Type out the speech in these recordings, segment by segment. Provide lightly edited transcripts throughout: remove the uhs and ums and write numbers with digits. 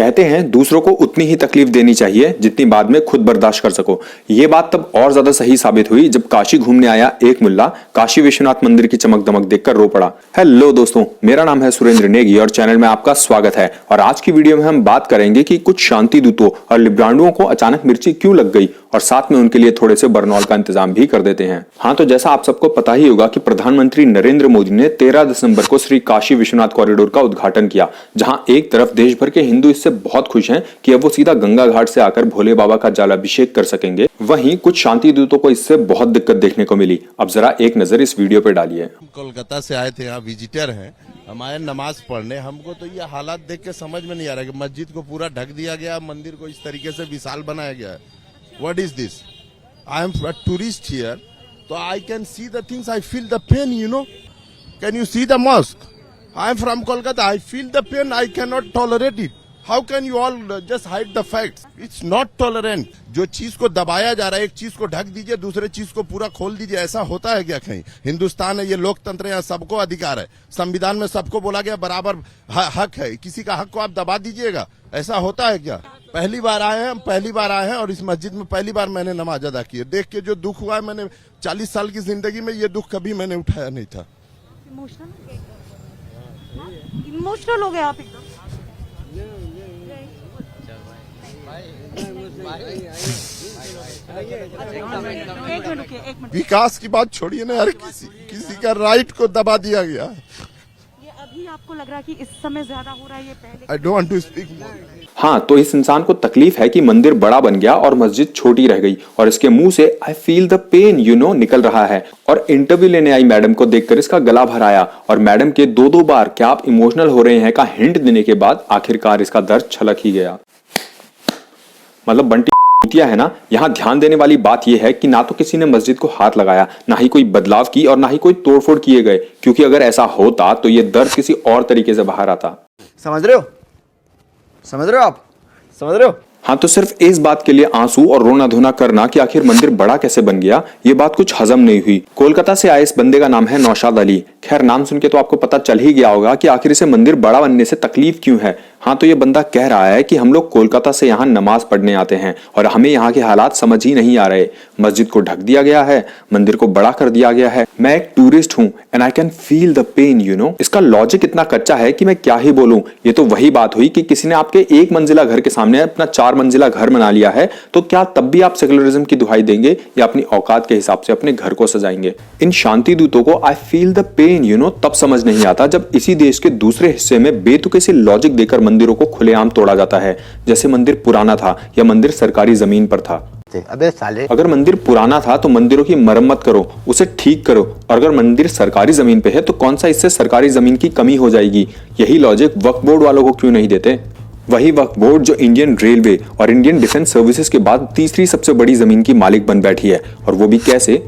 कहते हैं दूसरों को उतनी ही तकलीफ देनी चाहिए जितनी बाद में खुद बर्दाश्त कर सको। ये बात तब और ज्यादा सही साबित हुई जब काशी घूमने आया एक मुल्ला काशी विश्वनाथ मंदिर की चमक दमक देखकर रो पड़ा। हेलो दोस्तों, मेरा नाम है सुरेंद्र नेगी और चैनल में आपका स्वागत है। और आज की वीडियो में हम बात करेंगे कि कुछ शांति दूतों और लिब्रांडुओं को अचानक मिर्ची क्यों लग गई और साथ में उनके लिए थोड़े से बरनौल का इंतजाम भी कर देते हैं। हाँ, तो जैसा आप सबको पता ही होगा कि प्रधानमंत्री नरेंद्र मोदी ने 13 दिसंबर को श्री काशी विश्वनाथ कॉरिडोर का उद्घाटन किया, जहां एक तरफ देश भर के हिंदू इससे बहुत खुश हैं कि अब वो सीधा गंगा घाट से आकर भोले बाबा का जलाभिषेक कर सकेंगे, वहीं कुछ शांति दूतों को इससे बहुत दिक्कत देखने को मिली। अब जरा एक नजर इस वीडियो पे डालिए। कोलकाता से आए थे, यहाँ विजिटर हैं, हम आए नमाज पढ़ने। हमको तो ये हालात देख के समझ में नहीं आ रहा कि मस्जिद को पूरा ढक दिया गया, मंदिर को इस तरीके से विशाल बनाया गया है। What is this? I am a tourist here, so I can see the things. I feel the pain, you know. Can you see the mosque? I am from Kolkata. I feel the pain. I cannot tolerate it. How can you all just hide the facts? It's not tolerant. जो चीज को दबाया जा रहा है, एक चीज को ढक दीजिए, दूसरे चीज को पूरा खोल दीजिए। ऐसा होता है क्या कहीं? हिंदुस्तान है, ये लोकतंत्र है, यहाँ सबको अधिकार है। संविधान में सबको बोला गया बराबर हक है। किसी का हक को आप दबा दीजिएगा, ऐसा होता है क्या? पहली बार आए हैं, हम पहली बार आए हैं और इस मस्जिद में पहली बार मैंने नमाज अदा की है। देख के जो दुख हुआ है, मैंने 40 साल की जिंदगी में ये दुख कभी मैंने उठाया नहीं था। इमोशनल हो गए आप एकदम। एक मिनट। विकास की बात छोड़िए ना यार, किसी का राइट को दबा दिया गया। ये अभी आपको लग रहा है कि इस समय ज्यादा हो रहा है, ये पहले? I don't want to speak more. हाँ, तो इस इंसान को तकलीफ है कि मंदिर बड़ा बन गया और मस्जिद छोटी रह गई और इसके मुंह से आई फील द पेन निकल रहा है। और इंटरव्यू लेने आई मैडम को देखकर इसका गला भराया और मैडम के दो बार क्या आप इमोशनल हो रहे हैं का हिंट देने के बाद आखिरकार इसका दर्द छलक ही गया। मतलब बंटी है ना। यहाँ ध्यान देने वाली बात यह है कि ना तो किसी ने मस्जिद को हाथ लगाया, ना ही कोई बदलाव की और ना ही कोई तोड़फोड़ किए गए, क्योंकि अगर ऐसा होता तो ये दर्द किसी और तरीके से बाहर आता। समझ रहे हो आप? समझ रहे हो? हाँ, तो सिर्फ इस बात के लिए आंसू और रोना धोना करना कि आखिर मंदिर बड़ा कैसे बन गया, ये बात कुछ हजम नहीं हुई। कोलकाता से आए इस बंदे का नाम है नौशाद अली। खैर, नाम सुन के तो आपको पता चल ही गया होगा कि आखिर इसे मंदिर बड़ा बनने से तकलीफ क्यों है। हाँ, तो ये बंदा कह रहा है कि हम लोग कोलकाता से यहाँ नमाज पढ़ने आते हैं और हमें यहाँ के हालात समझ ही नहीं आ रहे। मस्जिद को ढक दिया गया है, मंदिर को बड़ा कर दिया गया है। मैं एक टूरिस्ट हूँ and I can feel the pain. इसका लॉजिक इतना कच्चा है कि मैं क्या ही बोलूं। ये तो वही बात हुई कि किसी ने आपके एक मंजिला घर के सामने अपना 4 मंजिला घर बना लिया है, तो क्या तब भी आप सेकुलरिज्म की दुहाई देंगे या अपनी औकात के हिसाब से अपने घर को सजाएंगे? इन शांति दूतों को आई फील द पेन तब समझ नहीं आता जब इसी देश के दूसरे हिस्से में बेतुके से लॉजिक देकर मंदिरों को खुलेआम तोड़ा जाता है, जैसे मंदिर पुराना था या मंदिर सरकारी जमीन पर था। अबे साले, अगर मंदिर पुराना था तो मंदिरों की मरम्मत करो, उसे ठीक करो, और अगर मंदिर सरकारी जमीन पे है तो कौन सा इससे सरकारी जमीन की कमी हो जाएगी? यही लॉजिक वक्फ बोर्ड वालों को क्यों नहीं देते? वही वक्फ बोर्ड जो इंडियन रेलवे और इंडियन डिफेंस सर्विसेज के बाद तीसरी सबसे बड़ी जमीन की मालिक बन बैठी है, और वो भी कैसे?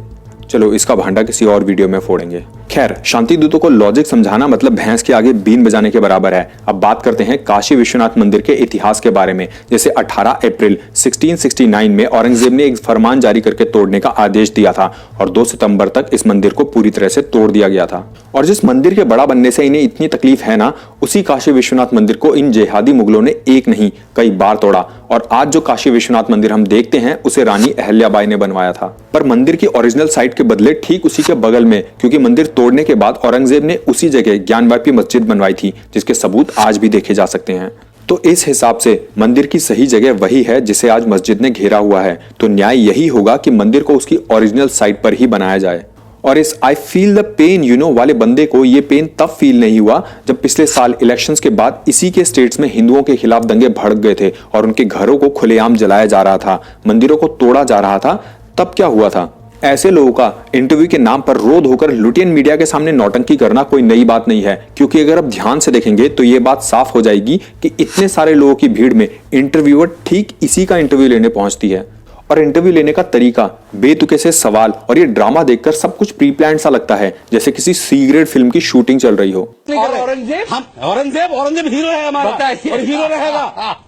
चलो, इसका भांडा किसी और वीडियो में फोड़ेंगे। खैर, शांति दूतों को लॉजिक समझाना मतलब भैंस के आगे बीन बजाने के बराबर है। अब बात करते हैं काशी विश्वनाथ मंदिर के इतिहास के बारे में। जैसे 18 अप्रैल 1669 में औरंगजेब ने एक फरमान जारी करके तोड़ने का आदेश दिया था और 2 सितंबर तक इस मंदिर को पूरी तरह से तोड़ दिया गया था। और जिस मंदिर के बड़ा बनने से इन्हें इतनी तकलीफ है ना, उसी काशी विश्वनाथ मंदिर को इन जेहादी मुगलों ने एक नहीं कई बार तोड़ा। और आज जो काशी विश्वनाथ मंदिर हम देखते हैं उसे रानी अहल्याबाई ने बनवाया था। पर मंदिर की ओरिजिनल साइट के बदले ठीक उसी के बगल में, क्योंकि मंदिर तोड़ने के बाद औरंगजेब ने उसी जगह ज्ञानवापी मस्जिद बनवाई थी, जिसके सबूत आज भी देखे जा सकते हैं। तो इस हिसाब से मंदिर की सही जगह वही है जिसे आज मस्जिद ने घेरा हुआ है। तो न्याय यही होगा कि मंदिर को उसकी ओरिजिनल साइट पर ही बनाया जाए। और इस आई फील द पेन वाले बंदे को ये पेन तब फील नहीं हुआ जब पिछले साल इलेक्शंस के बाद इसी के स्टेट्स में हिंदुओं के खिलाफ दंगे भड़क गए थे और उनके घरों को खुलेआम जलाया जा रहा था, मंदिरों को तोड़ा जा रहा था। तब क्या हुआ था? ऐसे लोगों का इंटरव्यू के नाम पर रो धोकर लुटियन मीडिया के सामने नौटंकी करना कोई नई बात नहीं है, क्योंकि अगर आप ध्यान से देखेंगे तो ये बात साफ हो जाएगी कि इतने सारे लोगों की भीड़ में इंटरव्यूअर ठीक इसी का इंटरव्यू लेने पहुंचती है। और इंटरव्यू लेने का तरीका, बेतुके से सवाल और ये ड्रामा देखकर सब कुछ प्री प्लान सा लगता है, जैसे किसी सी ग्रेड फिल्म की शूटिंग चल रही हो। औरंगजेब हीरो है हमारा और हीरो रहेगा।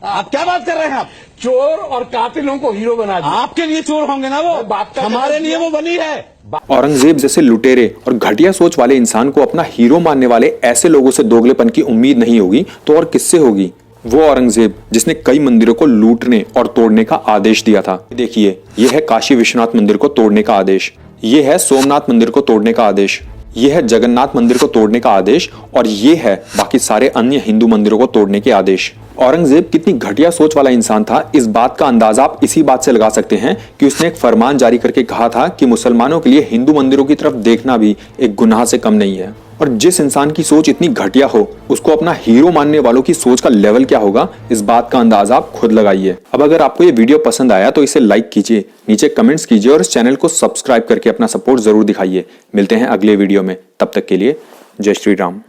आप क्या बात कर रहे हैं? आप चोर और कातिलों को हीरो बना दिया। आपके लिए चोर होंगे ना वो, हमारे लिए वो बनी है। औरंगजेब जैसे लुटेरे और घटिया सोच वाले इंसान को अपना हीरो मानने वाले ऐसे लोगों से दोगलेपन की उम्मीद नहीं होगी तो और किससे होगी? वो औरंगजेब जिसने कई मंदिरों को लूटने और तोड़ने का आदेश दिया था। देखिए, यह है काशी विश्वनाथ मंदिर को तोड़ने का आदेश, ये है सोमनाथ मंदिर को तोड़ने का आदेश, ये है जगन्नाथ मंदिर को तोड़ने का आदेश और ये है बाकी सारे अन्य हिंदू मंदिरों को तोड़ने के आदेश। औरंगजेब कितनी घटिया सोच वाला इंसान था, इस बात का अंदाजा आप इसी बात से लगा सकते हैं कि उसने एक फरमान जारी करके कहा था कि मुसलमानों के लिए हिंदू मंदिरों की तरफ देखना भी एक गुनाह से कम नहीं है। और जिस इंसान की सोच इतनी घटिया हो, उसको अपना हीरो मानने वालों की सोच का लेवल क्या होगा, इस बात का अंदाजा आप खुद लगाइए। अब अगर आपको ये वीडियो पसंद आया तो इसे लाइक कीजिए, नीचे कमेंट्स कीजिए और इस चैनल को सब्सक्राइब करके अपना सपोर्ट जरूर दिखाइए। मिलते हैं अगले वीडियो में, तब तक के लिए जय श्री राम।